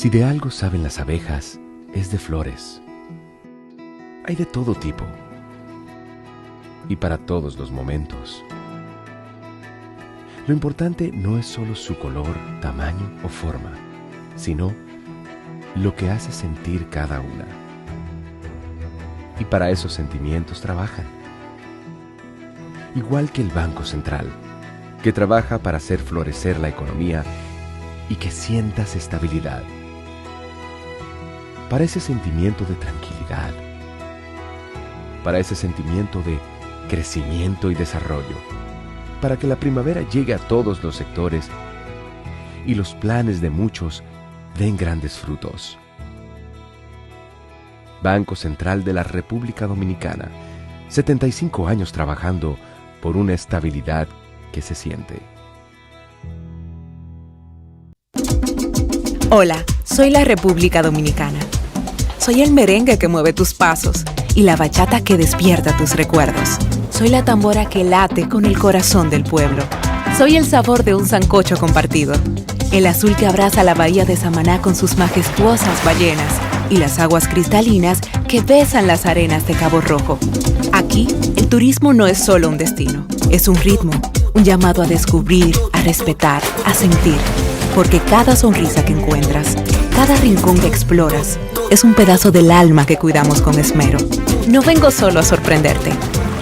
Si de algo saben las abejas, es de flores. Hay de todo tipo y para todos los momentos. Lo importante no es solo su color, tamaño o forma, sino lo que hace sentir cada una. Y para esos sentimientos trabajan. Igual que el Banco Central, que trabaja para hacer florecer la economía y que sientas estabilidad. Para ese sentimiento de tranquilidad, para ese sentimiento de crecimiento y desarrollo, para que la primavera llegue a todos los sectores y los planes de muchos den grandes frutos. Banco Central de la República Dominicana, 75 años trabajando por una estabilidad que se siente. Hola, soy la República Dominicana. Soy el merengue que mueve tus pasos y la bachata que despierta tus recuerdos. Soy la tambora que late con el corazón del pueblo. Soy el sabor de un sancocho compartido, el azul que abraza la bahía de Samaná con sus majestuosas ballenas y las aguas cristalinas que besan las arenas de Cabo Rojo. Aquí, el turismo no es solo un destino, es un ritmo, un llamado a descubrir, a respetar, a sentir. Porque cada sonrisa que encuentras, cada rincón que exploras, es un pedazo del alma que cuidamos con esmero. No vengo solo a sorprenderte,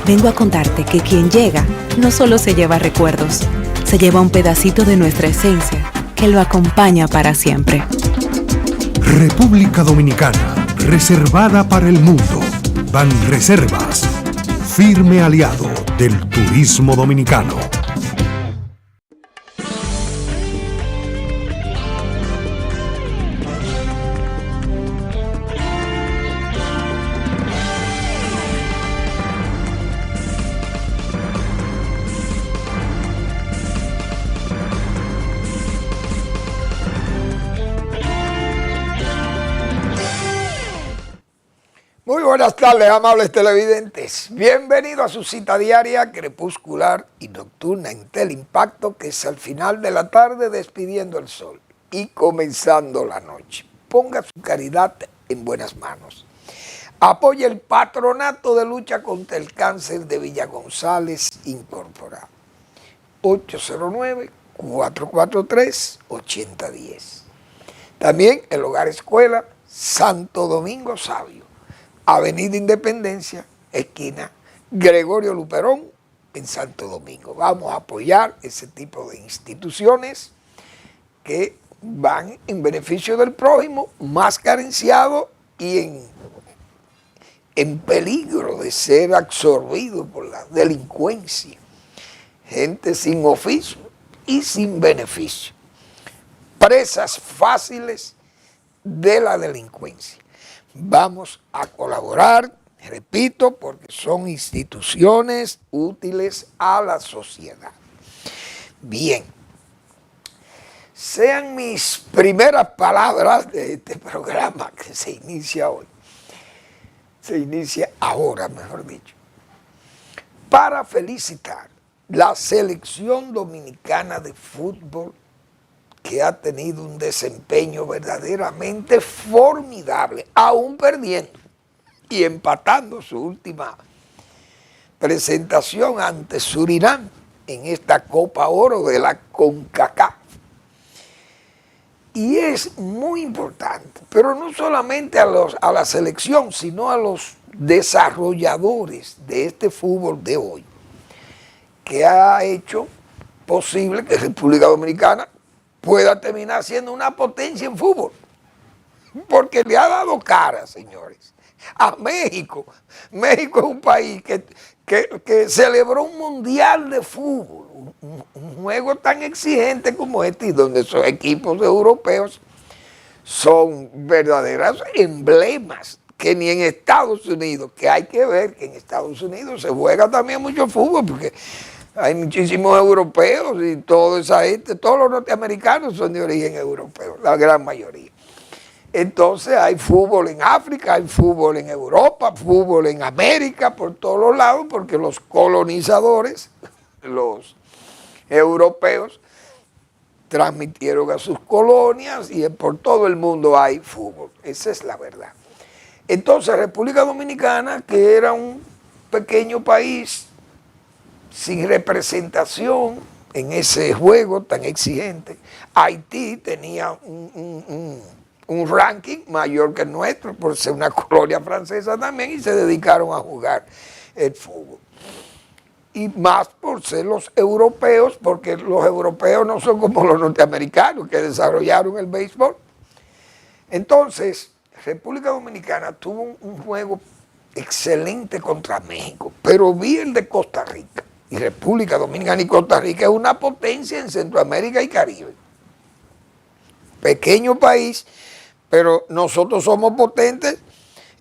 vengo a contarte que quien llega no solo se lleva recuerdos, se lleva un pedacito de nuestra esencia que lo acompaña para siempre. República Dominicana, reservada para el mundo. Banreservas, firme aliado del turismo dominicano. Muy buenas tardes, amables televidentes. Bienvenido a su cita diaria, crepuscular y nocturna en Teleimpacto, que es al final de la tarde despidiendo el sol y comenzando la noche. Ponga su caridad en buenas manos. Apoya el Patronato de Lucha contra el Cáncer de Villa González Incorporado. 809-443-8010. También el Hogar Escuela Santo Domingo Sabio. Avenida Independencia, esquina Gregorio Luperón, en Santo Domingo. Vamos a apoyar ese tipo de instituciones que van en beneficio del prójimo, más carenciado y en peligro de ser absorbido por la delincuencia. Gente sin oficio y sin beneficio. Presas fáciles de la delincuencia. Vamos a colaborar, repito, porque son instituciones útiles a la sociedad. Bien, sean mis primeras palabras de este programa que se inicia hoy. Se inicia ahora, mejor dicho, para felicitar la selección dominicana de fútbol, que ha tenido un desempeño verdaderamente formidable, aún perdiendo y empatando su última presentación ante Surinam en esta Copa Oro de la CONCACAF. Y es muy importante, pero no solamente a la selección, sino a los desarrolladores de este fútbol de hoy, que ha hecho posible que República Dominicana pueda terminar siendo una potencia en fútbol, porque le ha dado cara, señores, a México. México es un país que celebró un mundial de fútbol, un juego tan exigente como este, y donde esos equipos europeos son verdaderos emblemas, que ni en Estados Unidos, que hay que ver que en Estados Unidos se juega también mucho fútbol, porque hay muchísimos europeos y toda esa gente, todos los norteamericanos son de origen europeo, la gran mayoría. Entonces hay fútbol en África, hay fútbol en Europa, fútbol en América, por todos los lados, porque los colonizadores, los europeos, transmitieron a sus colonias y por todo el mundo hay fútbol. Esa es la verdad. Entonces, República Dominicana, que era un pequeño país sin representación en ese juego tan exigente, Haití tenía un ranking mayor que el nuestro, por ser una colonia francesa también, y se dedicaron a jugar el fútbol. Y más por ser los europeos, porque los europeos no son como los norteamericanos que desarrollaron el béisbol. Entonces, República Dominicana tuvo un juego excelente contra México, pero vi el de Costa Rica. Y República Dominicana y Costa Rica es una potencia en Centroamérica y Caribe. Pequeño país, pero nosotros somos potentes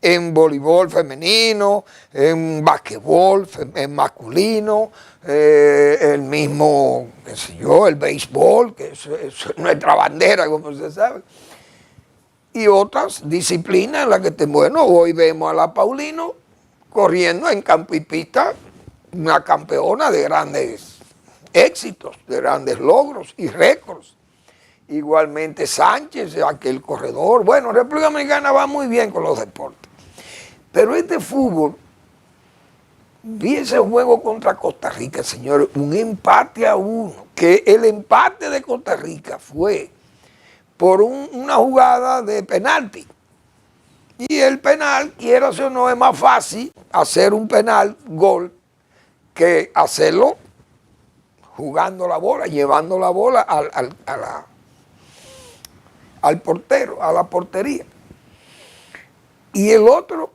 en voleibol femenino, en basquetbol en masculino, el mismo, qué sé yo, el béisbol, que eso es nuestra bandera, como se sabe. Y otras disciplinas en las que, bueno, hoy vemos a la Paulino corriendo en campo y pista, una campeona de grandes éxitos, de grandes logros y récords. Igualmente Sánchez, aquel corredor. Bueno, República Dominicana va muy bien con los deportes. Pero este fútbol, vi ese juego contra Costa Rica, señores, un empate a 1, que el empate de Costa Rica fue por una jugada de penalti. Y el penal, quieras o no, es más fácil hacer un penal, gol, que hacerlo jugando la bola, llevando la bola al portero, a la portería. Y el otro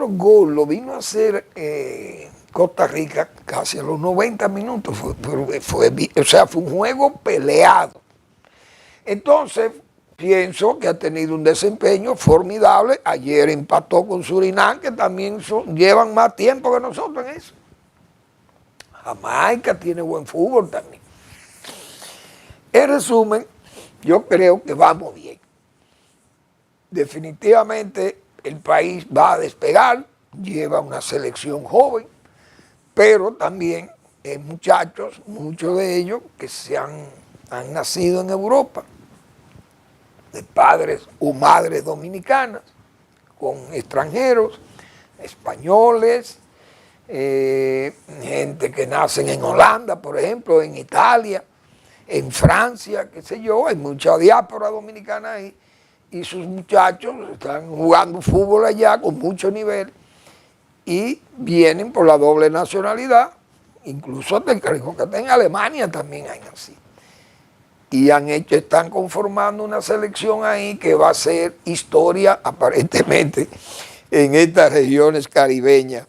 gol lo vino a hacer Costa Rica casi a los 90 minutos. Fue un juego peleado. Entonces, pienso que ha tenido un desempeño formidable. Ayer empató con Surinam, que también llevan más tiempo que nosotros en eso. Jamaica tiene buen fútbol también. En resumen, yo creo que vamos bien. Definitivamente el país va a despegar, lleva una selección joven, pero también muchachos, muchos de ellos que han nacido en Europa, de padres o madres dominicanas, con extranjeros, españoles, gente que nacen en Holanda, por ejemplo, en Italia, en Francia, qué sé yo, hay mucha diáspora dominicana ahí, y sus muchachos están jugando fútbol allá con mucho nivel y vienen por la doble nacionalidad, incluso creo que en Alemania también hay así. Y están conformando una selección ahí que va a ser historia aparentemente en estas regiones caribeñas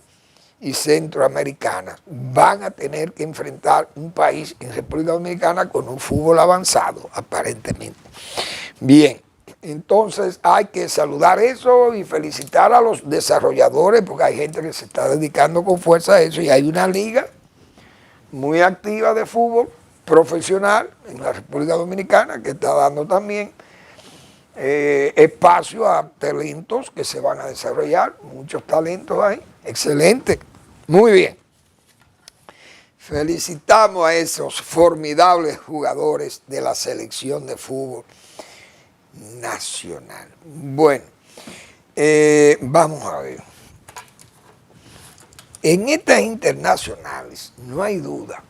y centroamericanas. Van a tener que enfrentar un país en República Dominicana con un fútbol avanzado, aparentemente. Bien, entonces hay que saludar eso y felicitar a los desarrolladores, porque hay gente que se está dedicando con fuerza a eso, y hay una liga muy activa de fútbol profesional en la República Dominicana que está dando también espacio a talentos que se van a desarrollar, muchos talentos ahí, excelente, muy bien. Felicitamos a esos formidables jugadores de la selección de fútbol nacional. Bueno, vamos a ver. En estas internacionales no hay duda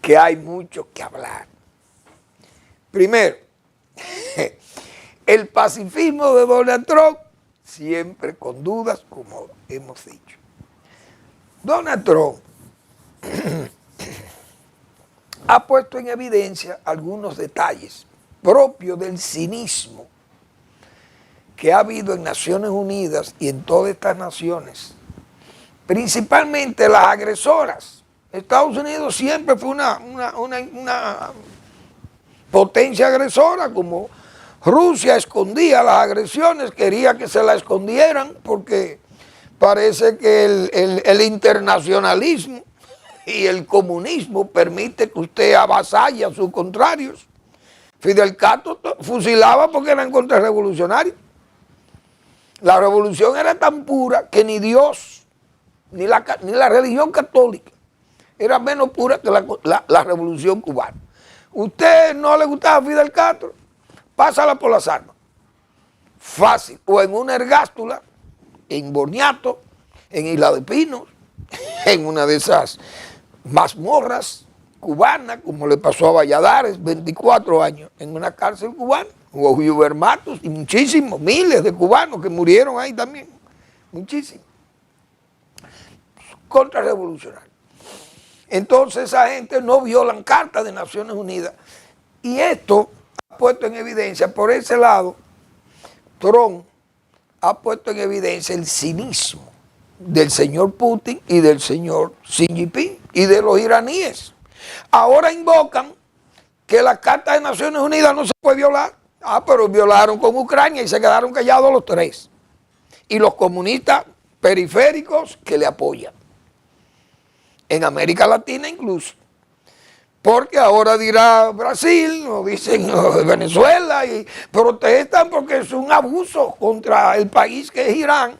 que hay mucho que hablar. Primero, el pacifismo de Donald Trump, siempre con dudas, como hemos dicho. Donald Trump ha puesto en evidencia algunos detalles propios del cinismo que ha habido en Naciones Unidas y en todas estas naciones, principalmente las agresoras. Estados Unidos siempre fue una potencia agresora, como Rusia escondía las agresiones, quería que se las escondieran, porque parece que el internacionalismo y el comunismo permite que usted avasalle a sus contrarios. Fidel Castro fusilaba porque eran contrarrevolucionarios. La revolución era tan pura que ni Dios, ni la religión católica era menos pura que la revolución cubana. ¿Usted no le gustaba Fidel Castro? Pásala por las armas. Fácil. O en una ergástula, en Boniato, en Isla de Pinos, en una de esas mazmorras cubanas, como le pasó a Valladares, 24 años en una cárcel cubana, o Hubert Matos y muchísimos, miles de cubanos que murieron ahí también, muchísimos, contrarrevolucionarios. Entonces esa gente no violan cartas de Naciones Unidas, y esto ha puesto en evidencia, por ese lado, Trump ha puesto en evidencia el cinismo del señor Putin y del señor Xi Jinping y de los iraníes. Ahora invocan que la Carta de Naciones Unidas no se puede violar. Pero violaron con Ucrania y se quedaron callados los tres. Y los comunistas periféricos que le apoyan. En América Latina incluso. Porque ahora dirá Brasil, o dicen Venezuela, y protestan porque es un abuso contra el país que es Irán,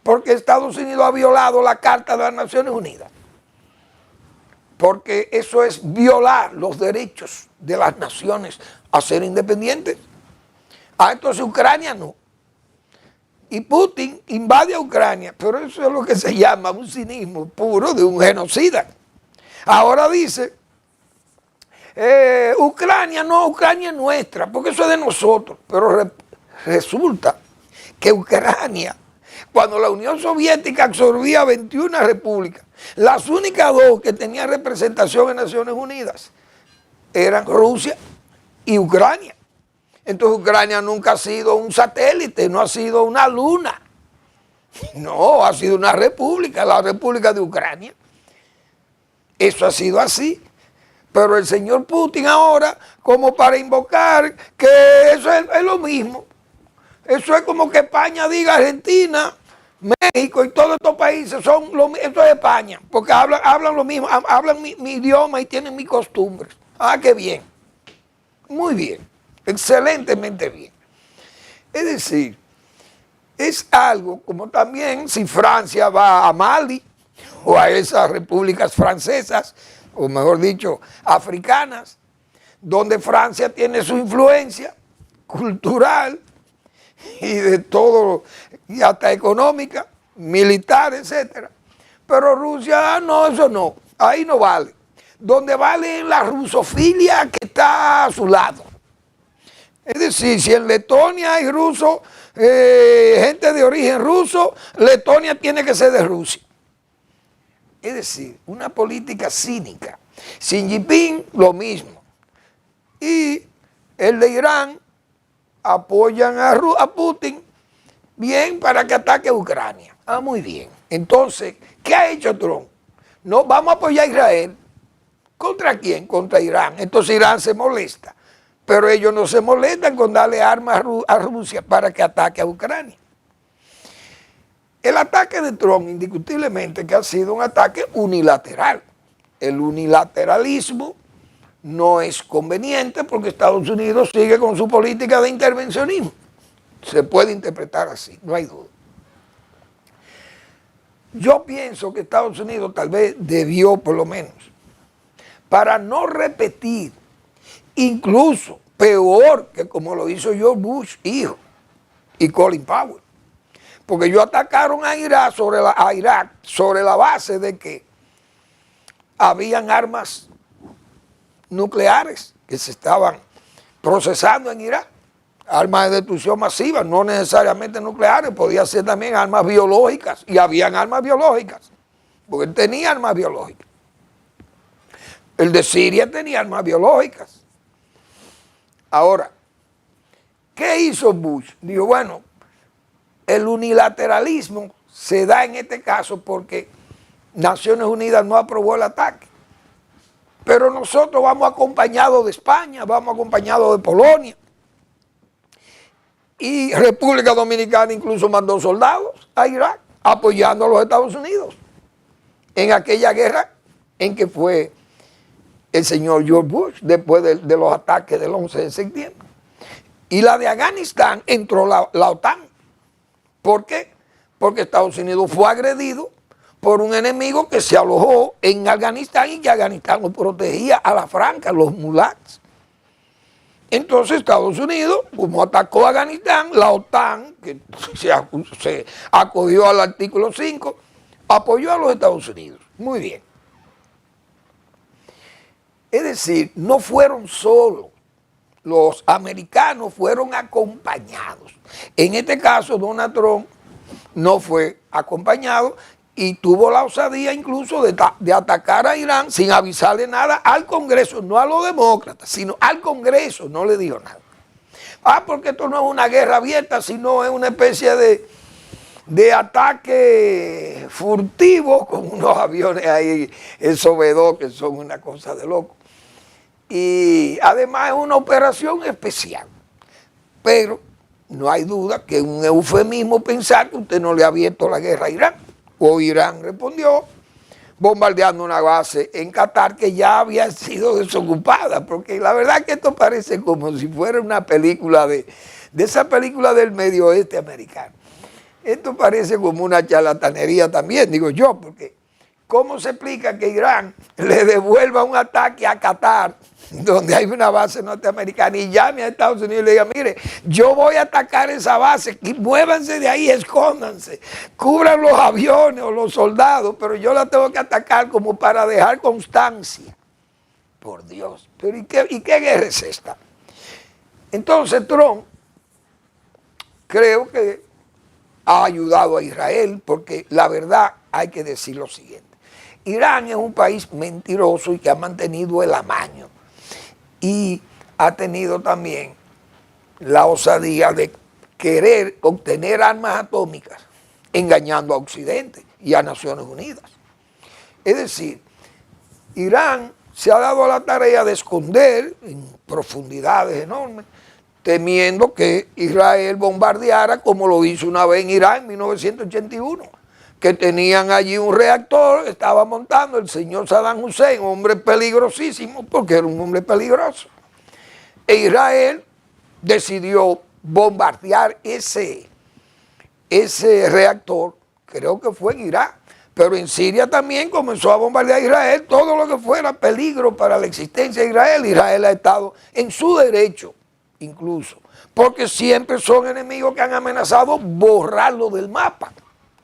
porque Estados Unidos ha violado la Carta de las Naciones Unidas. Porque eso es violar los derechos de las naciones a ser independientes. Entonces Ucrania no. Y Putin invade a Ucrania, pero eso es lo que se llama un cinismo puro de un genocida. Ahora dice, Ucrania es nuestra, porque eso es de nosotros. Pero resulta que Ucrania, cuando la Unión Soviética absorbía 21 repúblicas, las únicas dos que tenían representación en Naciones Unidas eran Rusia y Ucrania. Entonces Ucrania nunca ha sido un satélite, no ha sido una luna. No, ha sido una república, la República de Ucrania. Eso ha sido así. Pero el señor Putin ahora, como para invocar que eso es lo mismo. Eso es como que España diga Argentina, México y todos estos países son lo mismo. Esto es España, porque hablan lo mismo, hablan mi idioma y tienen mis costumbres. Qué bien. Muy bien. Excelentemente bien. Es decir, es algo como también si Francia va a Mali o a esas repúblicas francesas, o mejor dicho, africanas, donde Francia tiene su influencia cultural y de todo, y hasta económica, militar, etcétera. Pero Rusia, no, eso no, ahí no vale. Donde vale es la rusofilia que está a su lado. Es decir, si en Letonia hay rusos, gente de origen ruso, Letonia tiene que ser de Rusia. Es decir, una política cínica. Xi Jinping, lo mismo. Y el de Irán apoyan a Putin, bien, para que ataque a Ucrania. Muy bien. Entonces, ¿qué ha hecho Trump? No, vamos a apoyar a Israel. ¿Contra quién? Contra Irán. Entonces Irán se molesta. Pero ellos no se molestan con darle armas a Rusia para que ataque a Ucrania. El ataque de Trump, indiscutiblemente, que ha sido un ataque unilateral. El unilateralismo no es conveniente porque Estados Unidos sigue con su política de intervencionismo. Se puede interpretar así, no hay duda. Yo pienso que Estados Unidos tal vez debió, por lo menos, para no repetir, incluso peor que como lo hizo George Bush, hijo, y Colin Powell. Porque ellos atacaron a Irak sobre la base de que habían armas nucleares que se estaban procesando en Irak. Armas de destrucción masiva, no necesariamente nucleares, podía ser también armas biológicas, y habían armas biológicas, porque él tenía armas biológicas. El de Siria tenía armas biológicas. Ahora, ¿qué hizo Bush? Dijo, bueno, el unilateralismo se da en este caso porque Naciones Unidas no aprobó el ataque. Pero nosotros vamos acompañados de España, vamos acompañados de Polonia. Y República Dominicana incluso mandó soldados a Irak apoyando a los Estados Unidos en aquella guerra en que fue el señor George Bush después de los ataques del 11 de septiembre. Y la de Afganistán entró la OTAN. ¿Por qué? Porque Estados Unidos fue agredido por un enemigo que se alojó en Afganistán y que Afganistán lo protegía a la franca, los mulats. Entonces Estados Unidos, como atacó a Afganistán, la OTAN, que se acogió al artículo 5, apoyó a los Estados Unidos. Muy bien. Es decir, no fueron solos. Los americanos fueron acompañados. En este caso, Donald Trump no fue acompañado y tuvo la osadía incluso de atacar a Irán sin avisarle nada al Congreso, no a los demócratas, sino al Congreso, no le dijo nada. Porque esto no es una guerra abierta, sino es una especie de ataque furtivo con unos aviones ahí, esos B-2 que son una cosa de loco. Y además es una operación especial. Pero no hay duda que es un eufemismo pensar que usted no le ha abierto la guerra a Irán. O Irán respondió bombardeando una base en Qatar que ya había sido desocupada, porque la verdad que esto parece como si fuera una película de esa película del Medio Oeste americano. Esto parece como una charlatanería también, digo yo, porque ¿cómo se explica que Irán le devuelva un ataque a Qatar, donde hay una base norteamericana, y llame a Estados Unidos y le diga, mire, yo voy a atacar esa base, muévanse de ahí, escóndanse, cubran los aviones o los soldados, pero yo la tengo que atacar como para dejar constancia? Por Dios, pero ¿y qué guerra es esta? Entonces Trump creo que ha ayudado a Israel, porque la verdad hay que decir lo siguiente. Irán es un país mentiroso y que ha mantenido el amaño y ha tenido también la osadía de querer obtener armas atómicas engañando a Occidente y a Naciones Unidas. Es decir, Irán se ha dado a la tarea de esconder en profundidades enormes, temiendo que Israel bombardeara como lo hizo una vez en Irán en 1981. Que tenían allí un reactor, estaba montando el señor Saddam Hussein, hombre peligrosísimo, porque era un hombre peligroso. E Israel decidió bombardear ese reactor, creo que fue en Irak, pero en Siria también comenzó a bombardear a Israel, todo lo que fuera peligro para la existencia de Israel. Israel ha estado en su derecho, incluso, porque siempre son enemigos que han amenazado borrarlo del mapa.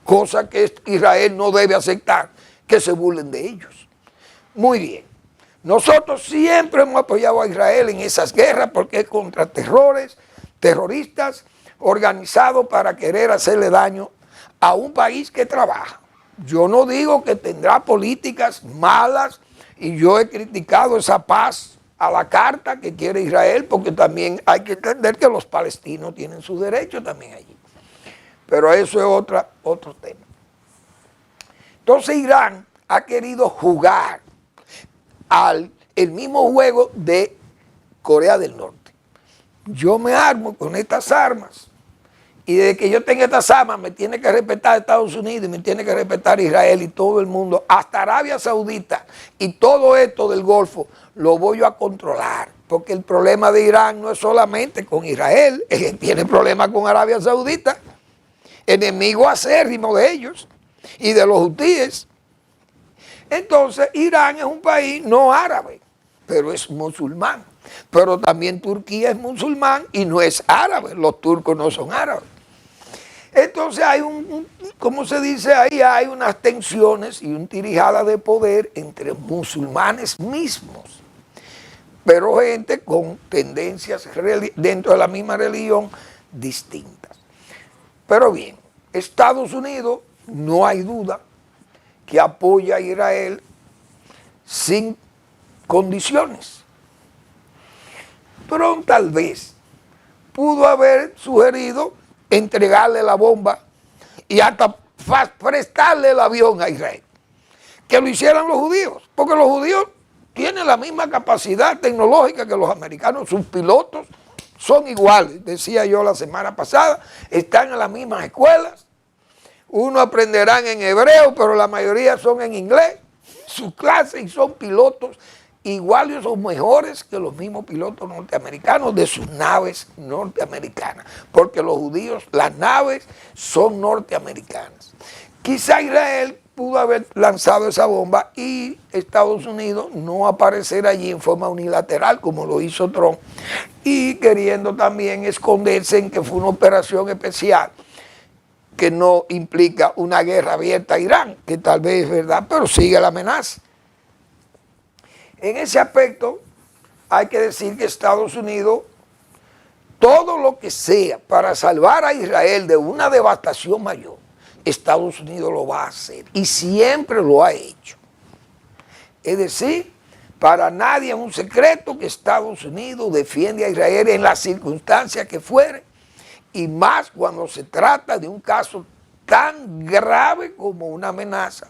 Cosa que Israel no debe aceptar, que se burlen de ellos. Muy bien. Nosotros siempre hemos apoyado a Israel en esas guerras porque es contra terroristas organizados para querer hacerle daño a un país que trabaja. Yo no digo que tendrá políticas malas y yo he criticado esa paz a la carta que quiere Israel, porque también hay que entender que los palestinos tienen sus derechos también allí. Pero eso es otro tema. Entonces Irán ha querido jugar el mismo juego de Corea del Norte. Yo me armo con estas armas y desde que yo tenga estas armas me tiene que respetar Estados Unidos y me tiene que respetar Israel y todo el mundo, hasta Arabia Saudita, y todo esto del Golfo lo voy a controlar. Porque el problema de Irán no es solamente con Israel, es que tiene problemas con Arabia Saudita, enemigo acérrimo de ellos y de los hutíes. Entonces Irán es un país no árabe, pero es musulmán. Pero también Turquía es musulmán y no es árabe, los turcos no son árabes. Entonces hay ¿cómo se dice ahí? Hay unas tensiones y un tirijada de poder entre musulmanes mismos, pero gente con tendencias dentro de la misma religión distintas. Pero bien, Estados Unidos, no hay duda, que apoya a Israel sin condiciones. Pero tal vez pudo haber sugerido entregarle la bomba y hasta prestarle el avión a Israel. Que lo hicieran los judíos, porque los judíos tienen la misma capacidad tecnológica que los americanos, sus pilotos son iguales, decía yo la semana pasada, están en las mismas escuelas, unos aprenderán en hebreo, pero la mayoría son en inglés, sus clases, y son pilotos iguales o mejores que los mismos pilotos norteamericanos de sus naves norteamericanas, porque los judíos, las naves son norteamericanas. Quizá Israel pudo haber lanzado esa bomba y Estados Unidos no aparecer allí en forma unilateral como lo hizo Trump y queriendo también esconderse en que fue una operación especial que no implica una guerra abierta a Irán, que tal vez es verdad, pero sigue la amenaza. En ese aspecto hay que decir que Estados Unidos, todo lo que sea para salvar a Israel de una devastación mayor, Estados Unidos lo va a hacer y siempre lo ha hecho. Es decir, para nadie es un secreto que Estados Unidos defiende a Israel en las circunstancias que fuere y más cuando se trata de un caso tan grave como una amenaza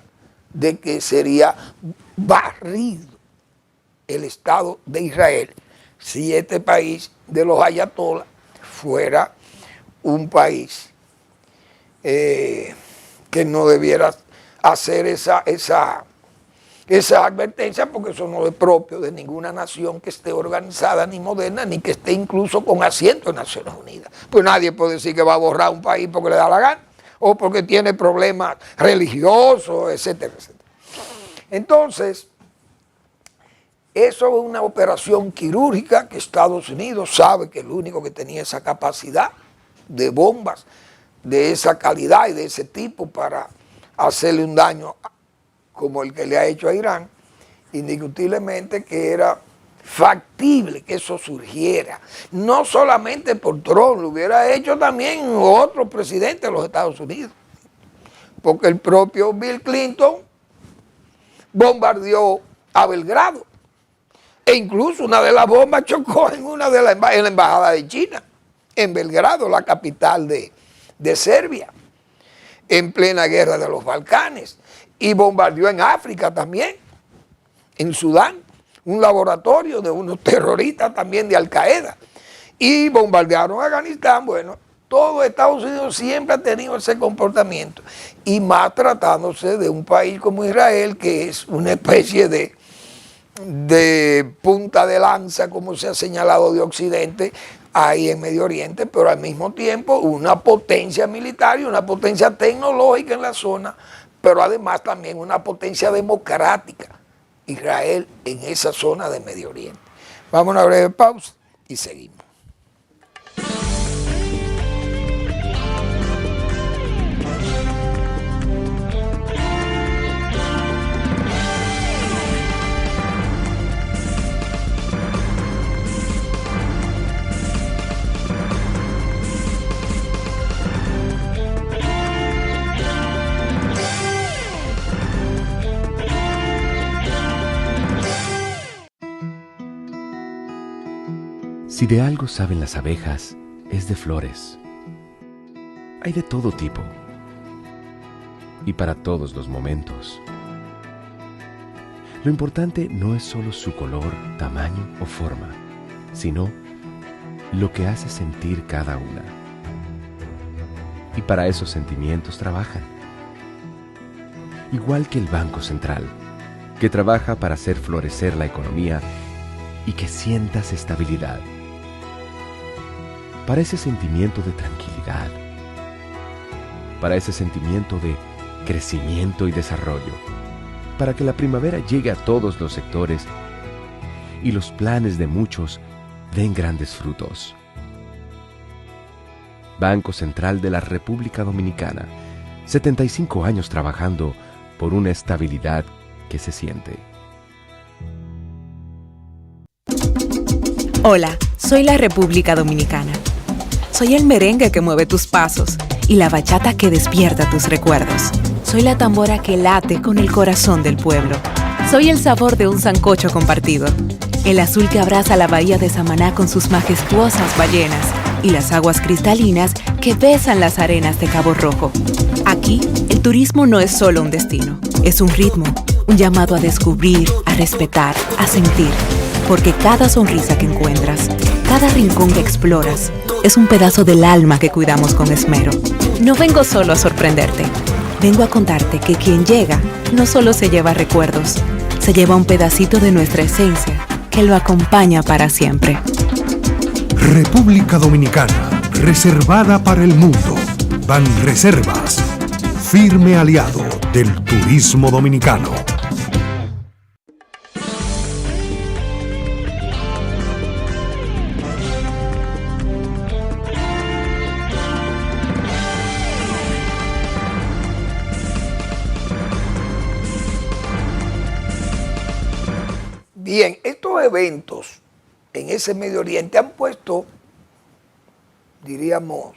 de que sería barrido el Estado de Israel si este país de los ayatolás fuera un país que no debiera hacer esa advertencia, porque eso no es propio de ninguna nación que esté organizada ni moderna, ni que esté incluso con asiento en Naciones Unidas. Pues nadie puede decir que va a borrar un país porque le da la gana, o porque tiene problemas religiosos, etcétera, etcétera. Entonces, eso es una operación quirúrgica que Estados Unidos sabe que es el único que tenía esa capacidad de bombas de esa calidad y de ese tipo para hacerle un daño como el que le ha hecho a Irán. Indiscutiblemente que era factible que eso surgiera, no solamente por Trump, lo hubiera hecho también otro presidente de los Estados Unidos, porque el propio Bill Clinton bombardeó a Belgrado, e incluso una de las bombas chocó en una de en la embajada de China, en Belgrado, la capital de Serbia, en plena guerra de los Balcanes, y bombardeó en África también, en Sudán, un laboratorio de unos terroristas también de Al-Qaeda, y bombardearon Afganistán. Bueno, todo Estados Unidos siempre ha tenido ese comportamiento, y más tratándose de un país como Israel, que es una especie de punta de lanza, como se ha señalado, de Occidente, ahí en Medio Oriente, pero al mismo tiempo una potencia militar y una potencia tecnológica en la zona, pero además también una potencia democrática, Israel en esa zona de Medio Oriente. Vamos a una breve pausa y seguimos. Si de algo saben las abejas, es de flores. Hay de todo tipo y para todos los momentos. Lo importante no es solo su color, tamaño o forma, sino lo que hace sentir cada una. Y para esos sentimientos trabajan. Igual que el Banco Central, que trabaja para hacer florecer la economía y que sientas estabilidad. Para ese sentimiento de tranquilidad, para ese sentimiento de crecimiento y desarrollo, para que la primavera llegue a todos los sectores y los planes de muchos den grandes frutos. Banco Central de la República Dominicana, 75 años trabajando por una estabilidad que se siente. Hola, soy la República Dominicana. Soy el merengue que mueve tus pasos y la bachata que despierta tus recuerdos. Soy la tambora que late con el corazón del pueblo. Soy el sabor de un sancocho compartido, el azul que abraza la bahía de Samaná con sus majestuosas ballenas y las aguas cristalinas que besan las arenas de Cabo Rojo. Aquí, el turismo no es solo un destino, es un ritmo, un llamado a descubrir, a respetar, a sentir. Porque cada sonrisa que encuentras, cada rincón que exploras, es un pedazo del alma que cuidamos con esmero. No vengo solo a sorprenderte, vengo a contarte que quien llega no solo se lleva recuerdos, se lleva un pedacito de nuestra esencia que lo acompaña para siempre. República Dominicana, reservada para el mundo. Banreservas, firme aliado del turismo dominicano. Bien, estos eventos en ese Medio Oriente han puesto, diríamos,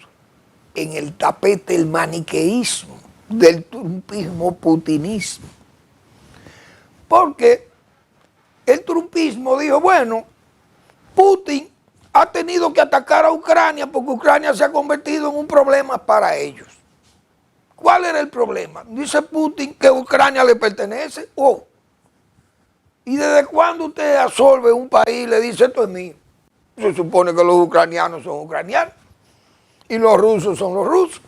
en el tapete el maniqueísmo del trumpismo putinismo. Porque el trumpismo dijo, bueno, Putin ha tenido que atacar a Ucrania porque Ucrania se ha convertido en un problema para ellos. ¿Cuál era el problema? Dice Putin que Ucrania le pertenece. Oh, ¿y desde cuándo usted absorbe un país y le dice esto es mío? Se supone que los ucranianos son ucranianos y los rusos son los rusos.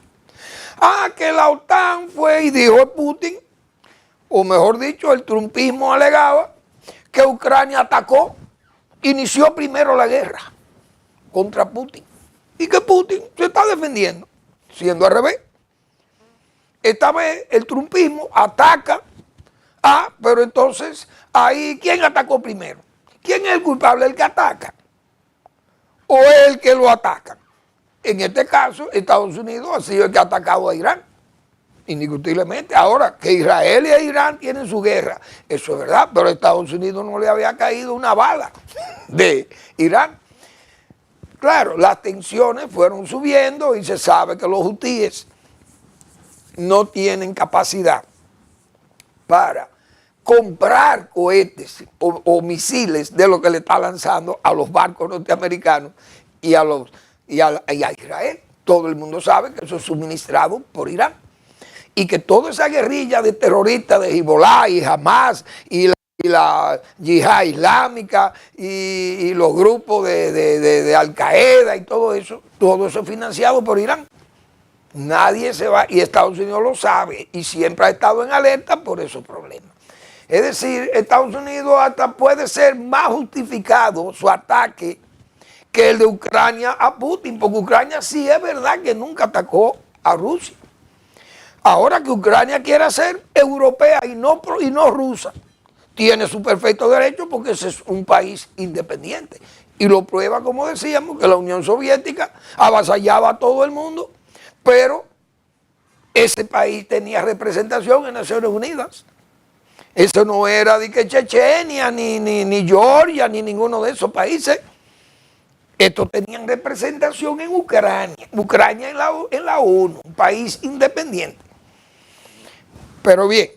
Ah, que la OTAN fue y dijo Putin, o mejor dicho, el trumpismo alegaba que Ucrania atacó, inició primero la guerra contra Putin y que Putin se está defendiendo, siendo al revés. Esta vez el trumpismo ataca, pero entonces ahí, ¿quién atacó primero? ¿Quién es el culpable? ¿El que ataca? ¿O el que lo ataca? En este caso, Estados Unidos ha sido el que ha atacado a Irán, indiscutiblemente. Ahora, que Israel y Irán tienen su guerra, eso es verdad, pero a Estados Unidos no le había caído una bala de Irán. Claro, las tensiones fueron subiendo y se sabe que los hutíes no tienen capacidad para comprar cohetes o misiles de lo que le está lanzando a los barcos norteamericanos y a Israel. Todo el mundo sabe que eso es suministrado por Irán y que toda esa guerrilla de terroristas de Hezbollah y Hamas y la yihad islámica y los grupos de Al Qaeda y todo eso es financiado por Irán. Nadie se va, y Estados Unidos lo sabe y siempre ha estado en alerta por esos problemas. Es decir, Estados Unidos hasta puede ser más justificado su ataque que el de Ucrania a Putin, porque Ucrania sí es verdad que nunca atacó a Rusia. Ahora que Ucrania quiera ser europea y no rusa, tiene su perfecto derecho porque ese es un país independiente. Y lo prueba, como decíamos, que la Unión Soviética avasallaba a todo el mundo, pero ese país tenía representación en Naciones Unidas. Eso no era de que Chechenia, ni Georgia, ni ninguno de esos países. Estos tenían representación en Ucrania. Ucrania en la ONU, un país independiente. Pero bien,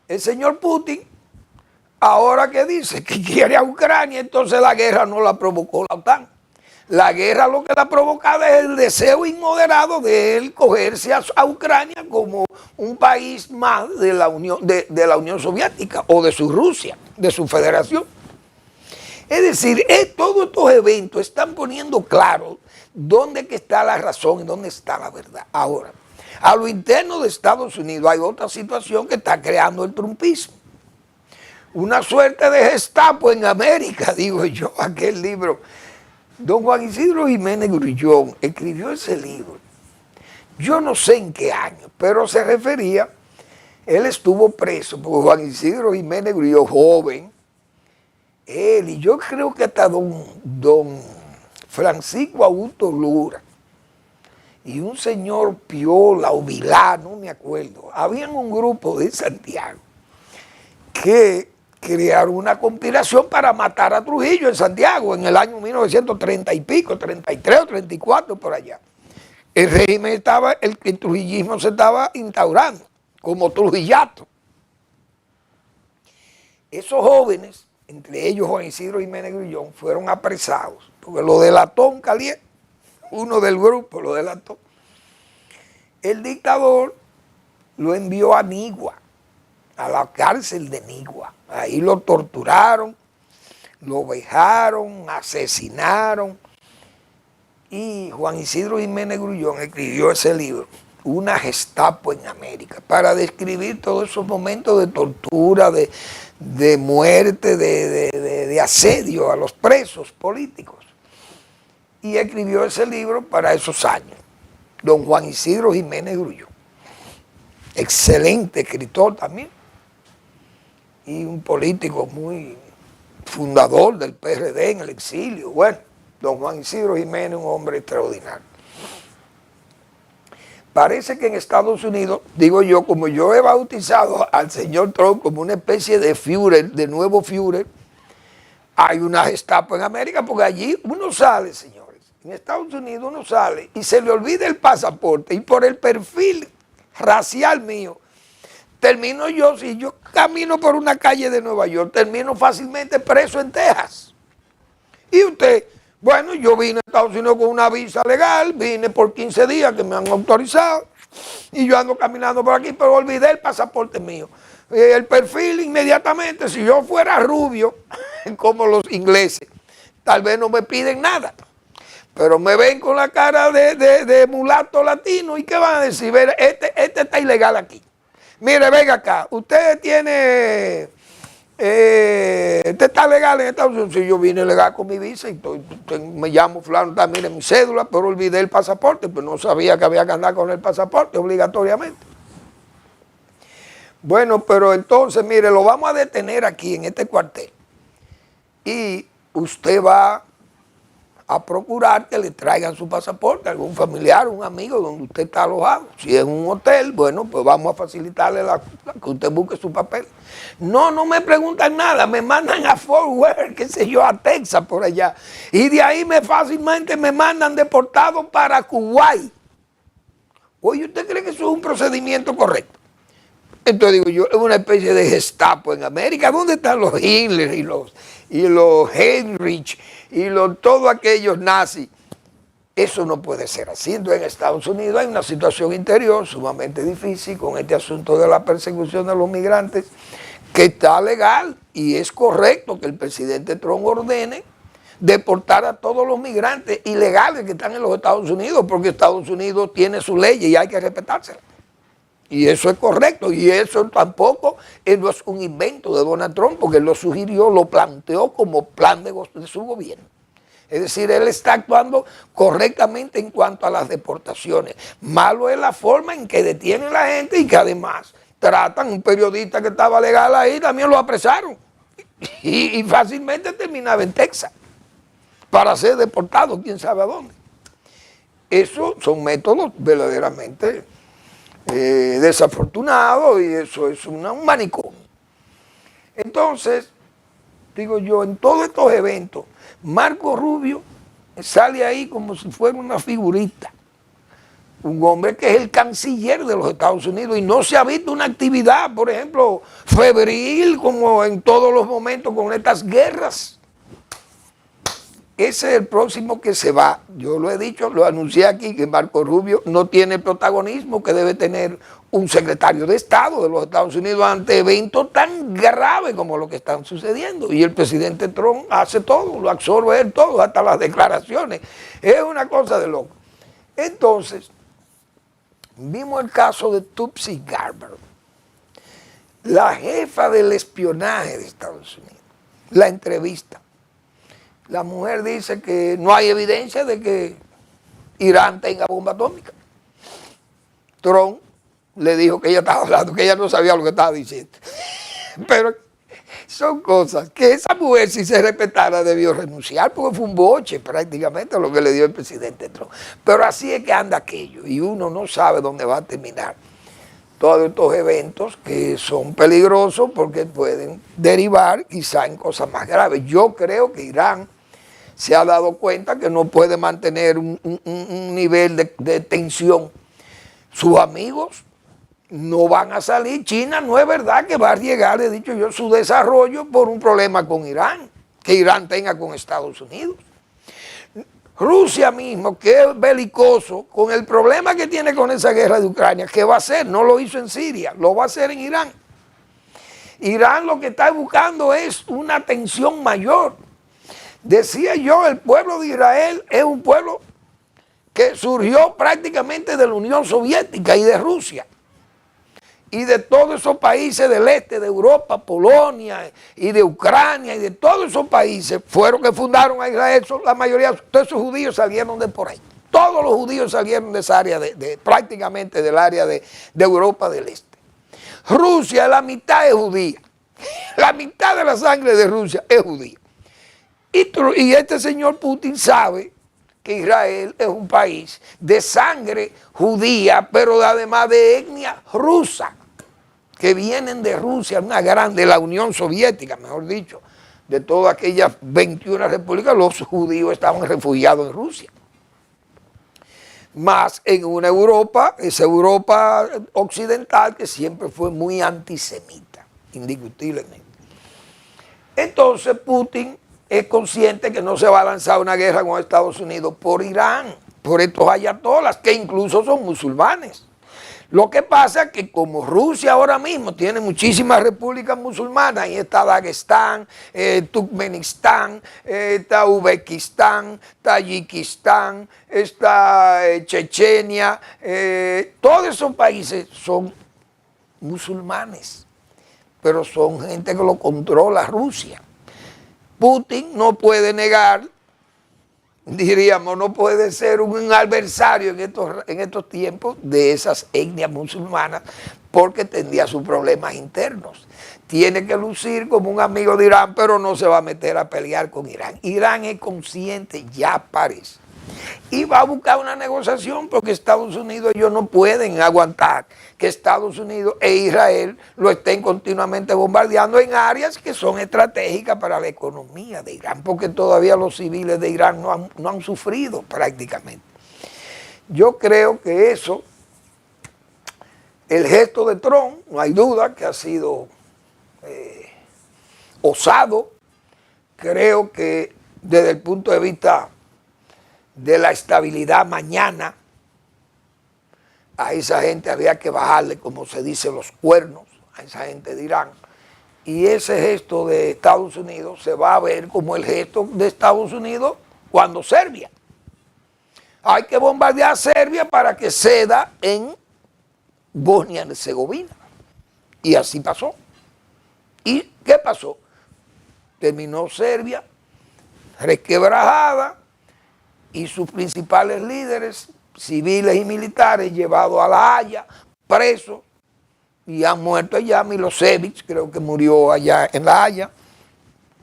el señor Putin, ahora que dice que quiere a Ucrania, entonces la guerra no la provocó la OTAN. La guerra lo que la ha provocado es el deseo inmoderado de él cogerse a Ucrania como un país más de la Unión Soviética o de su Rusia, de su federación. Es decir, todos estos eventos están poniendo claro dónde que está la razón y dónde está la verdad. Ahora, a lo interno de Estados Unidos hay otra situación que está creando el trumpismo. Una suerte de Gestapo en América, digo yo, aquel libro. Don Juan Isidro Jiménez Grullón escribió ese libro, yo no sé en qué año, pero se refería, él estuvo preso, porque Juan Isidro Jiménez Grullón, joven, él y yo creo que hasta don Francisco Augusto Lura y un señor Piola o Vilá, no me acuerdo, habían un grupo de Santiago que crearon una conspiración para matar a Trujillo en Santiago en el año 1930 y pico, 33 o 34 por allá. El régimen estaba, el trujillismo se estaba instaurando como trujillato. Esos jóvenes, entre ellos Juan Isidro Jiménez Grullón, fueron apresados, porque lo delató un caliente, uno del grupo lo delató. El dictador lo envió a Nigua, a la cárcel de Nigua. Ahí lo torturaron, lo vejaron, asesinaron. Y Juan Isidro Jiménez Grullón escribió ese libro, Una Gestapo en América, para describir todos esos momentos de tortura, de muerte, de asedio a los presos políticos. Y escribió ese libro para esos años, don Juan Isidro Jiménez Grullón. excelente escritor también, y un político muy fundador del PRD en el exilio. Bueno, don Juan Isidro Jiménez, un hombre extraordinario. Parece que en Estados Unidos, digo yo, como yo he bautizado al señor Trump como una especie de Führer, de nuevo Führer, hay una Gestapo en América, porque allí uno sale, señores, en Estados Unidos uno sale y se le olvida el pasaporte, y por el perfil racial mío, termino yo, si yo camino por una calle de Nueva York, termino fácilmente preso en Texas. Y usted, bueno, yo vine a Estados Unidos con una visa legal, vine por 15 días que me han autorizado, y yo ando caminando por aquí, pero olvidé el pasaporte mío. El perfil inmediatamente, si yo fuera rubio, como los ingleses, tal vez no me piden nada. Pero me ven con la cara de mulato latino, ¿y qué van a decir? Ver, este está ilegal aquí. Mire, venga acá, usted tiene, usted está legal en Estados Unidos. Si yo vine legal con mi visa y me llamo fulano, mire mi cédula, pero olvidé el pasaporte, pues no sabía que había que andar con el pasaporte obligatoriamente. Bueno, pero entonces, mire, lo vamos a detener aquí en este cuartel y usted va a procurar que le traigan su pasaporte a algún familiar, un amigo donde usted está alojado. Si es un hotel, bueno, pues vamos a facilitarle que usted busque su papel. No me preguntan nada, me mandan a Fort Worth, qué sé yo, a Texas, por allá. Y de ahí fácilmente me mandan deportado para Kuwait. Oye, ¿usted cree que eso es un procedimiento correcto? Entonces digo yo, es una especie de Gestapo en América. ¿Dónde están los Hitler y los Heinrich y todos aquellos nazis? Eso no puede ser así. Entonces en Estados Unidos hay una situación interior sumamente difícil con este asunto de la persecución de los migrantes, que está legal y es correcto que el presidente Trump ordene deportar a todos los migrantes ilegales que están en los Estados Unidos, porque Estados Unidos tiene su ley y hay que respetársela. Y eso es correcto, y eso tampoco no es un invento de Donald Trump, porque él lo sugirió, lo planteó como plan de su gobierno. Es decir, él está actuando correctamente en cuanto a las deportaciones. Malo es la forma en que detienen a la gente y que además tratan, un periodista que estaba legal ahí, también lo apresaron. Y fácilmente terminaba en Texas para ser deportado, quién sabe a dónde. Esos son métodos verdaderamente desafortunado, y eso es un manicomio. Entonces, digo yo, en todos estos eventos, Marco Rubio sale ahí como si fuera una figurita. Un hombre que es el canciller de los Estados Unidos, y no se ha visto una actividad, por ejemplo, febril, como en todos los momentos con estas guerras. Ese es el próximo que se va. Yo lo he dicho, lo anuncié aquí, que Marco Rubio no tiene el protagonismo que debe tener un secretario de Estado de los Estados Unidos ante eventos tan graves como los que están sucediendo. Y el presidente Trump hace todo, lo absorbe él todo, hasta las declaraciones. Es una cosa de loco. Entonces, vimos el caso de Tulsi Gabbard, la jefa del espionaje de Estados Unidos, la entrevista. La mujer dice que no hay evidencia de que Irán tenga bomba atómica. Trump le dijo que ella estaba hablando, que ella no sabía lo que estaba diciendo. Pero son cosas que esa mujer, si se respetara, debió renunciar, porque fue un boche prácticamente lo que le dio el presidente Trump. Pero así es que anda aquello, y uno no sabe dónde va a terminar todos estos eventos, que son peligrosos porque pueden derivar quizá en cosas más graves. Yo creo que Irán se ha dado cuenta que no puede mantener un nivel de tensión. Sus amigos no van a salir. China no es verdad que va a arriesgar, he dicho yo, su desarrollo por un problema con Irán, que Irán tenga con Estados Unidos. Rusia mismo, que es belicoso, con el problema que tiene con esa guerra de Ucrania, ¿qué va a hacer? No lo hizo en Siria, lo va a hacer en Irán. Irán lo que está buscando es una tensión mayor. Decía yo, el pueblo de Israel es un pueblo que surgió prácticamente de la Unión Soviética y de Rusia. Y de todos esos países del este de Europa, Polonia y de Ucrania y de todos esos países fueron que fundaron a Israel. La mayoría de todos esos judíos salieron de por ahí. Todos los judíos salieron de esa área, prácticamente del área de Europa del Este. Rusia, la mitad es judía. La mitad de la sangre de Rusia es judía. Y este señor Putin sabe que Israel es un país de sangre judía, pero además de etnia rusa, que vienen de Rusia, de la Unión Soviética, mejor dicho, de todas aquellas 21 repúblicas, los judíos estaban refugiados en Rusia. Más en una Europa, esa Europa occidental que siempre fue muy antisemita, indiscutiblemente. Entonces Putin es consciente que no se va a lanzar una guerra con Estados Unidos por Irán, por estos ayatolas, que incluso son musulmanes. Lo que pasa es que como Rusia ahora mismo tiene muchísimas repúblicas musulmanas, ahí está Dagestán, Turkmenistán, está Uzbekistán, Tayikistán, está Chechenia, todos esos países son musulmanes, pero son gente que lo controla Rusia. Putin no puede negar, diríamos, no puede ser un adversario en estos tiempos de esas etnias musulmanas porque tendría sus problemas internos. Tiene que lucir como un amigo de Irán, pero no se va a meter a pelear con Irán. Irán es consciente, ya parece. Y va a buscar una negociación porque Estados Unidos, ellos no pueden aguantar que Estados Unidos e Israel lo estén continuamente bombardeando en áreas que son estratégicas para la economía de Irán, porque todavía los civiles de Irán no han sufrido prácticamente. Yo creo que eso, el gesto de Trump, no hay duda que ha sido osado. Creo que desde el punto de vista de la estabilidad mañana, a esa gente había que bajarle, como se dice, los cuernos, a esa gente de Irán. Y ese gesto de Estados Unidos se va a ver como el gesto de Estados Unidos cuando Serbia. Hay que bombardear a Serbia para que ceda en Bosnia-Herzegovina. Y así pasó. ¿Y qué pasó? Terminó Serbia resquebrajada y sus principales líderes civiles y militares llevados a La Haya, presos, y han muerto allá. Milosevic creo que murió allá en La Haya,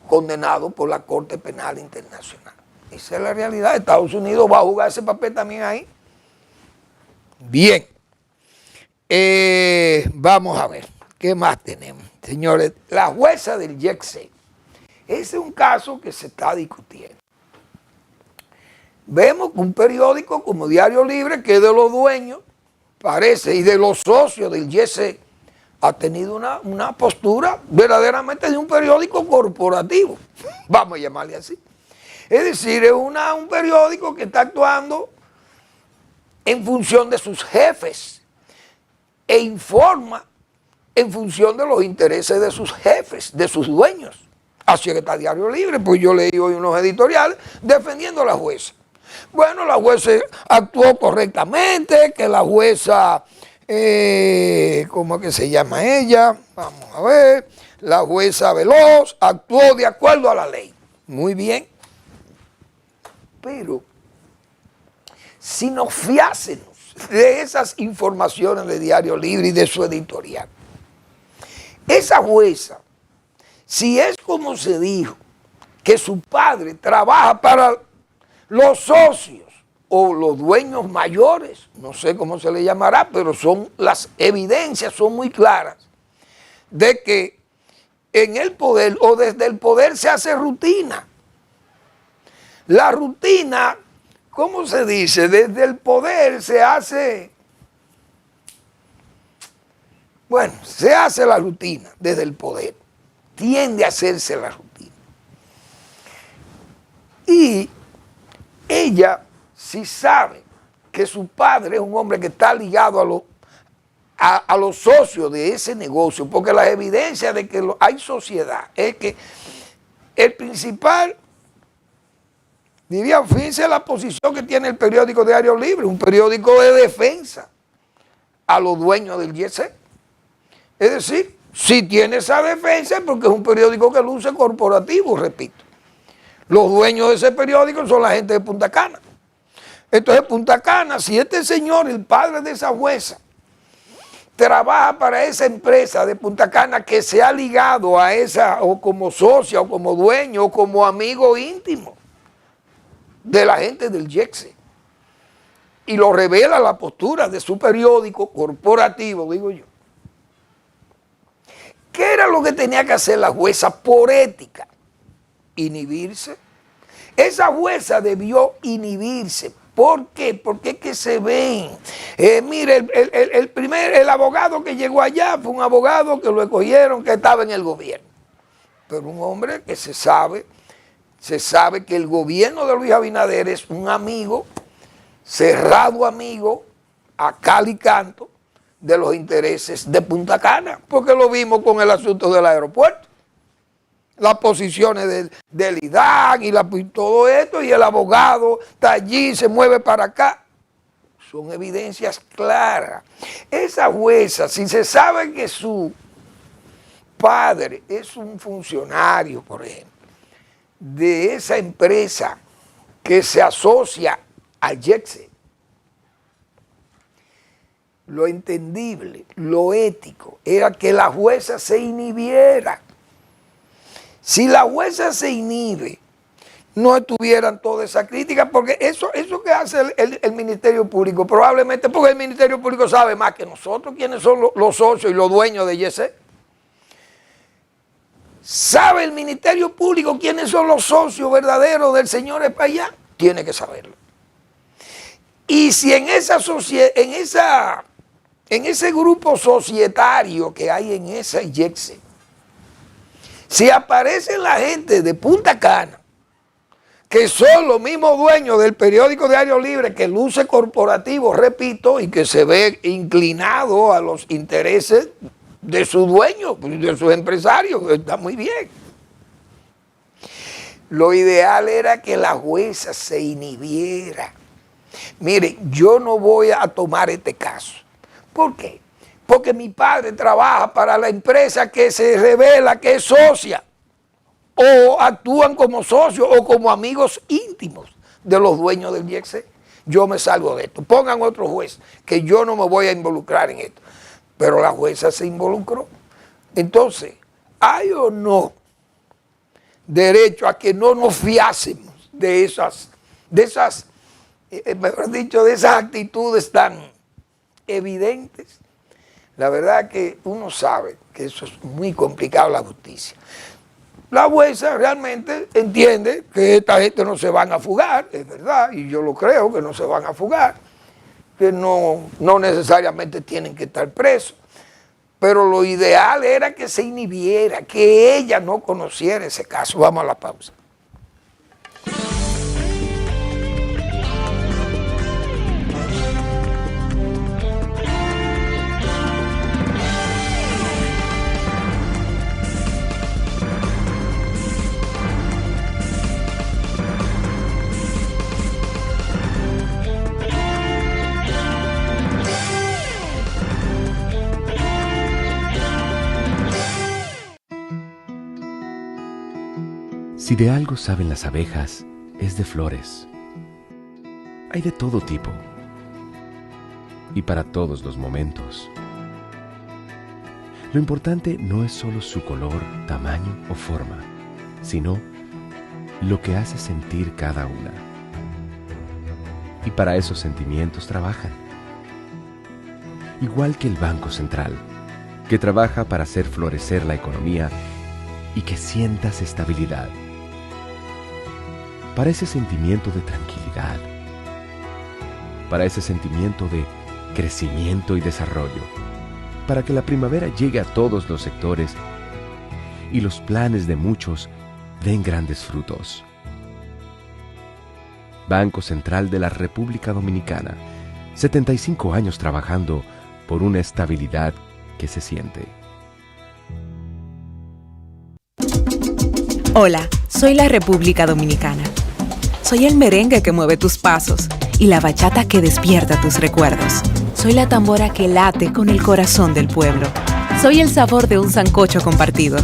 condenado por la Corte Penal Internacional. Esa es la realidad. Estados Unidos va a jugar ese papel también ahí. Bien. Vamos a ver, ¿qué más tenemos? Señores, la jueza del Yexei. Ese es un caso que se está discutiendo. Vemos que un periódico como Diario Libre, que es de los dueños, parece, y de los socios del YC, ha tenido una postura verdaderamente de un periódico corporativo, vamos a llamarle así. Es decir, es un periódico que está actuando en función de sus jefes e informa en función de los intereses de sus jefes, de sus dueños. Así que está Diario Libre, pues yo leí hoy unos editoriales defendiendo a la jueza. Bueno, la jueza actuó correctamente, que la jueza, ¿cómo es que se llama ella? Vamos a ver, la jueza Veloz actuó de acuerdo a la ley. Muy bien. Pero, si nos fiásemos de esas informaciones de Diario Libre y de su editorial, esa jueza, si es como se dijo, que su padre trabaja para los socios o los dueños mayores, no sé cómo se le llamará, pero las evidencias son muy claras de que en el poder o desde el poder se hace rutina. La rutina, ¿cómo se dice? Desde el poder se hace, bueno, se hace la rutina desde el poder, tiende a hacerse la rutina. Y ella, si sabe que su padre es un hombre que está ligado a los socios de ese negocio, porque las evidencias de que hay sociedad es que el principal, diría, fíjense la posición que tiene el periódico Diario Libre, un periódico de defensa a los dueños del YC. Es decir, si tiene esa defensa es porque es un periódico que luce corporativo, repito. Los dueños de ese periódico son la gente de Punta Cana. Entonces Punta Cana, si este señor, el padre de esa jueza, trabaja para esa empresa de Punta Cana que se ha ligado a esa, o como socia, o como dueño, o como amigo íntimo de la gente del YECSE, y lo revela la postura de su periódico corporativo, digo yo. ¿Qué era lo que tenía que hacer la jueza por ética? Inhibirse. Esa jueza debió inhibirse. ¿Por qué? Porque es que se ven. Mire, el abogado que llegó allá fue un abogado que lo escogieron, que estaba en el gobierno. Pero un hombre que se sabe que el gobierno de Luis Abinader es un amigo, cerrado amigo, a cal y canto, de los intereses de Punta Cana, porque lo vimos con el asunto del aeropuerto. Las posiciones del IDAN y todo esto, y el abogado está allí, se mueve para acá. Son evidencias claras. Esa jueza, si se sabe que su padre es un funcionario, por ejemplo, de esa empresa que se asocia al YECSE, lo entendible, lo ético, era que la jueza se inhibiera. Si la jueza se inhibe, no estuvieran toda esa crítica, porque eso que hace el Ministerio Público, probablemente porque el Ministerio Público sabe más que nosotros quiénes son los socios y los dueños de YECSE. ¿Sabe el Ministerio Público quiénes son los socios verdaderos del señor Espaillá? Tiene que saberlo. Y si en ese grupo societario que hay en esa YECSE, si aparece la gente de Punta Cana, que son los mismos dueños del periódico Diario Libre, que luce corporativo, repito, y que se ve inclinado a los intereses de su dueño, de sus empresarios, está muy bien. Lo ideal era que la jueza se inhibiera. Mire, yo no voy a tomar este caso. ¿Por qué? Porque mi padre trabaja para la empresa que se revela que es socia, o actúan como socios o como amigos íntimos de los dueños del YECSE. Yo me salgo de esto. Pongan otro juez, que yo no me voy a involucrar en esto. Pero la jueza se involucró. Entonces, ¿hay o no derecho a que no nos fiásemos de esas actitudes tan evidentes? La verdad que uno sabe que eso es muy complicado, la justicia. La jueza realmente entiende que esta gente no se van a fugar, es verdad, y yo lo creo que no se van a fugar, que no necesariamente tienen que estar presos, pero lo ideal era que se inhibiera, que ella no conociera ese caso. Vamos a la pausa. Si de algo saben las abejas, es de flores. Hay de todo tipo y para todos los momentos. Lo importante no es solo su color, tamaño o forma, sino lo que hace sentir cada una. Y para esos sentimientos trabajan. Igual que el Banco Central, que trabaja para hacer florecer la economía y que sientas estabilidad. Para ese sentimiento de tranquilidad, para ese sentimiento de crecimiento y desarrollo, para que la primavera llegue a todos los sectores y los planes de muchos den grandes frutos. Banco Central de la República Dominicana, 75 años trabajando por una estabilidad que se siente. Hola, soy la República Dominicana. Soy el merengue que mueve tus pasos y la bachata que despierta tus recuerdos. Soy la tambora que late con el corazón del pueblo. Soy el sabor de un sancocho compartido.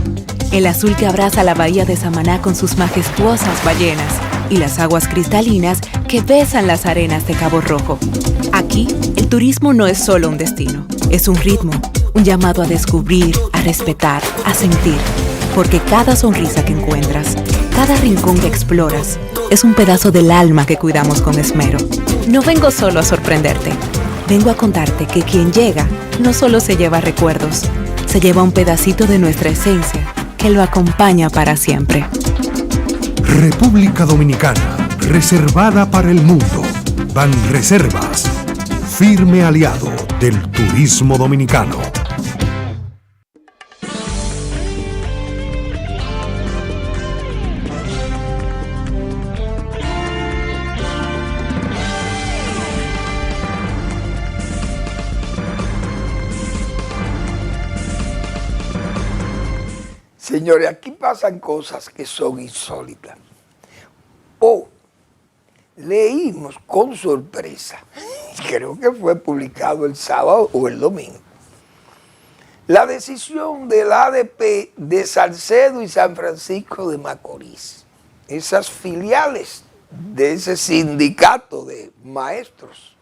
El azul que abraza la bahía de Samaná con sus majestuosas ballenas y las aguas cristalinas que besan las arenas de Cabo Rojo. Aquí, el turismo no es solo un destino, es un ritmo, un llamado a descubrir, a respetar, a sentir. Porque cada sonrisa que encuentras, cada rincón que exploras, es un pedazo del alma que cuidamos con esmero. No vengo solo a sorprenderte, vengo a contarte que quien llega no solo se lleva recuerdos, se lleva un pedacito de nuestra esencia que lo acompaña para siempre. República Dominicana, reservada para el mundo. Banreservas, firme aliado del turismo dominicano. Señores, aquí pasan cosas que son insólitas. O leímos con sorpresa, creo que fue publicado el sábado o el domingo, la decisión del ADP de Salcedo y San Francisco de Macorís, esas filiales de ese sindicato de maestros,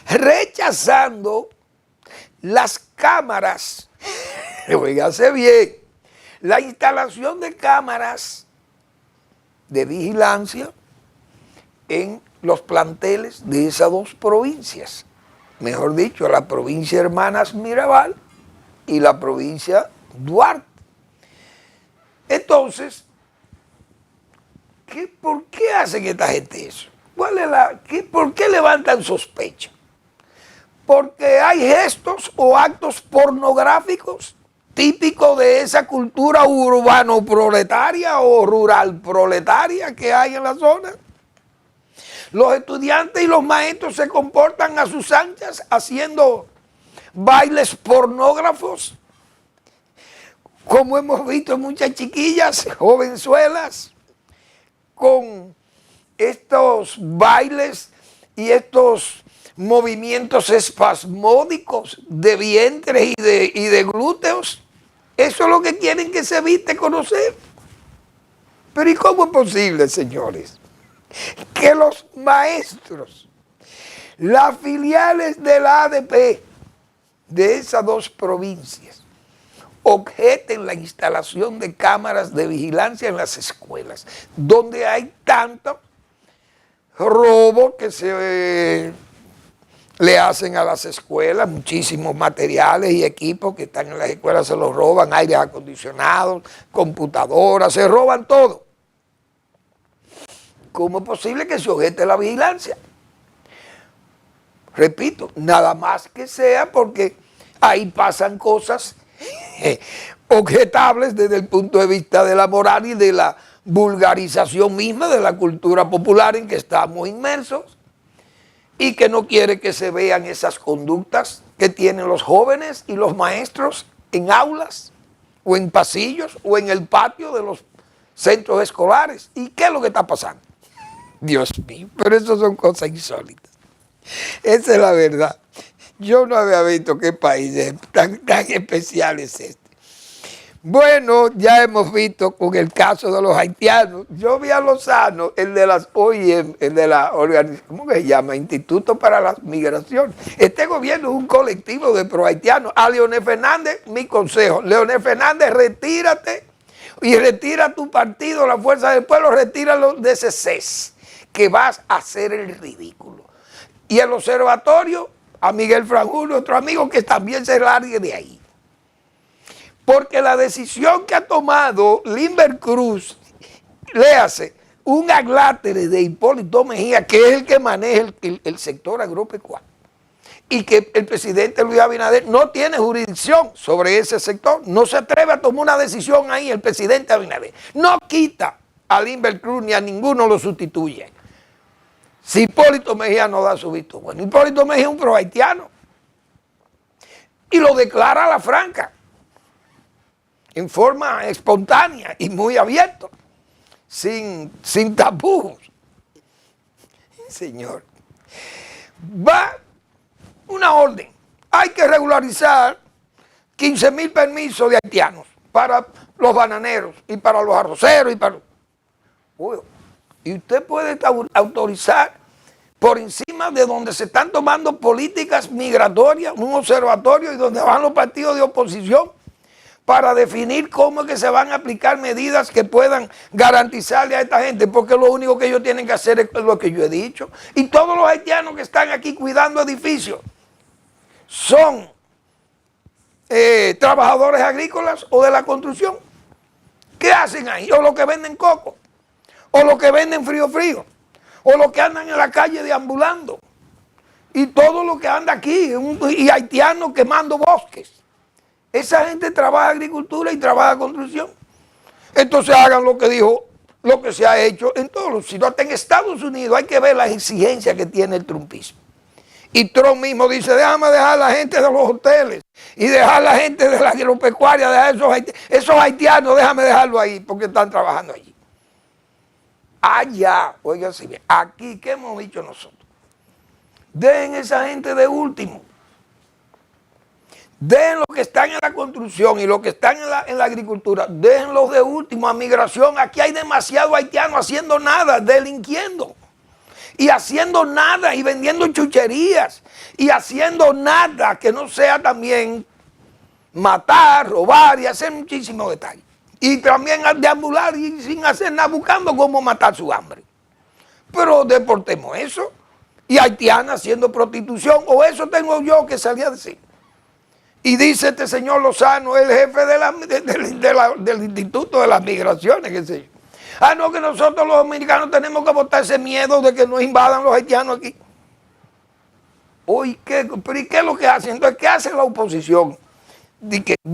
rechazando las cámaras. Oígase bien, la instalación de cámaras de vigilancia en los planteles de esas dos provincias, mejor dicho, la provincia Hermanas Mirabal y la provincia Duarte. Entonces, ¿por qué hacen esta gente eso? ¿Por qué levantan sospecha? Porque hay gestos o actos pornográficos típico de esa cultura urbano-proletaria o rural-proletaria que hay en la zona. Los estudiantes y los maestros se comportan a sus anchas haciendo bailes pornógrafos, como hemos visto muchas chiquillas, jovenzuelas, con estos bailes y estos movimientos espasmódicos de vientre y de glúteos. Eso es lo que quieren que se evite conocer. Pero ¿y cómo es posible, señores, que los maestros, las filiales de la ADP de esas dos provincias, objeten la instalación de cámaras de vigilancia en las escuelas, donde hay tanto robo que se le hacen a las escuelas? Muchísimos materiales y equipos que están en las escuelas se los roban, aires acondicionados, computadoras, se roban todo. ¿Cómo es posible que se objete la vigilancia? Repito, nada más que sea porque ahí pasan cosas objetables desde el punto de vista de la moral y de la vulgarización misma de la cultura popular en que estamos inmersos, y que no quiere que se vean esas conductas que tienen los jóvenes y los maestros en aulas o en pasillos o en el patio de los centros escolares. ¿Y qué es lo que está pasando? Dios mío, pero eso son cosas insólitas. Esa es la verdad. Yo no había visto qué país tan especial es este. Bueno, ya hemos visto con el caso de los haitianos. Yo vi a Lozano, el de las OIM, el de la organización, ¿cómo que se llama? Instituto para la Migración. Este gobierno es un colectivo de pro-haitianos. A Leonel Fernández, mi consejo: Leonel Fernández, retírate y retira tu partido, la Fuerza del Pueblo, retíralo de ese CES, que vas a hacer el ridículo. Y el observatorio, a Miguel Franjul, otro amigo, que también se largue de ahí. Porque la decisión que ha tomado Limber Cruz, léase, un aglátere de Hipólito Mejía, que es el que maneja el sector agropecuario, y que el presidente Luis Abinader no tiene jurisdicción sobre ese sector, no se atreve a tomar una decisión ahí el presidente Abinader. No quita a Limber Cruz ni a ninguno lo sustituye. Si Hipólito Mejía no da su visto bueno, Hipólito Mejía es un pro-haitiano y lo declara a la franca, en forma espontánea y muy abierto, sin tapujos. Señor, va una orden: hay que regularizar 15,000 permisos de haitianos para los bananeros y para los arroceros y usted puede autorizar por encima de donde se están tomando políticas migratorias, un observatorio y donde van los partidos de oposición para definir cómo es que se van a aplicar medidas que puedan garantizarle a esta gente, porque lo único que ellos tienen que hacer es lo que yo he dicho. Y todos los haitianos que están aquí cuidando edificios son trabajadores agrícolas o de la construcción. ¿Qué hacen ahí? O los que venden coco, o los que venden frío, o los que andan en la calle deambulando, y todo lo que anda aquí, y haitianos quemando bosques. Esa gente trabaja agricultura y trabaja construcción. Entonces hagan lo que dijo, lo que se ha hecho en todos los sitios. Hasta en Estados Unidos hay que ver las exigencias que tiene el trumpismo. Y Trump mismo dice, déjame dejar a la gente de los hoteles y dejar a la gente de la agropecuaria, dejar esos haitianos, déjame dejarlo ahí porque están trabajando allí. Allá, oigan si bien, aquí, ¿qué hemos dicho nosotros? Dejen esa gente de último. Dejen los que están en la construcción y los que están en la agricultura, déjenlos de último a migración. Aquí hay demasiado haitiano haciendo nada, delinquiendo. Y haciendo nada y vendiendo chucherías. Y haciendo nada que no sea también matar, robar y hacer muchísimos detalles. Y también deambular y sin hacer nada, buscando cómo matar su hambre. Pero deportemos eso. Y haitiana haciendo prostitución, o eso tengo yo que salir a decir. Y dice este señor Lozano, el jefe del Instituto de las Migraciones, qué sé yo. Ah, no, que nosotros los dominicanos tenemos que botar ese miedo de que nos invadan los haitianos aquí. Oye, ¿pero y qué es lo que hacen? Entonces, ¿qué hace la oposición?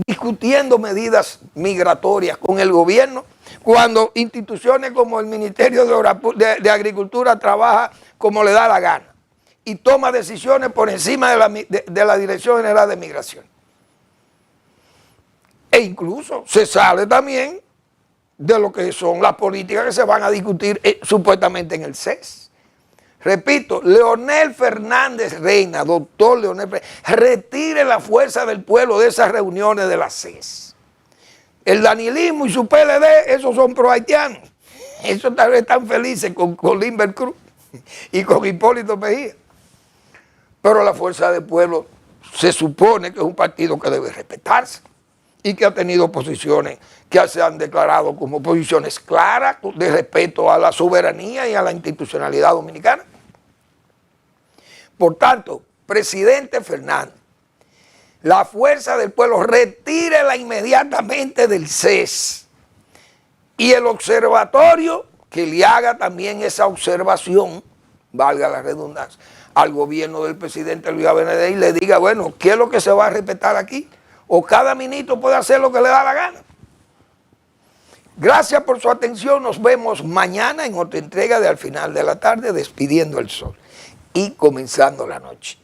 Discutiendo medidas migratorias con el gobierno, cuando instituciones como el Ministerio de Agricultura trabaja como le da la gana y toma decisiones por encima de la Dirección General de Migración. E incluso se sale también de lo que son las políticas que se van a discutir supuestamente en el CES. Repito, Leonel Fernández Reina, doctor Leonel Fernández, retire la fuerza del pueblo de esas reuniones de la CES. El danielismo y su PLD, esos son pro-haitianos. Esos tal vez están felices con Limber Cruz y con Hipólito Mejía. Pero la fuerza del pueblo se supone que es un partido que debe respetarse y que ha tenido posiciones que se han declarado como posiciones claras de respeto a la soberanía y a la institucionalidad dominicana. Por tanto, presidente Fernández, la fuerza del pueblo, retírela inmediatamente del CES y el observatorio que le haga también esa observación, valga la redundancia, al gobierno del presidente Luis Abinader y le diga, bueno, ¿qué es lo que se va a respetar aquí? O cada ministro puede hacer lo que le da la gana. Gracias por su atención. Nos vemos mañana en otra entrega de Al Final de la Tarde, despidiendo el sol y comenzando la noche.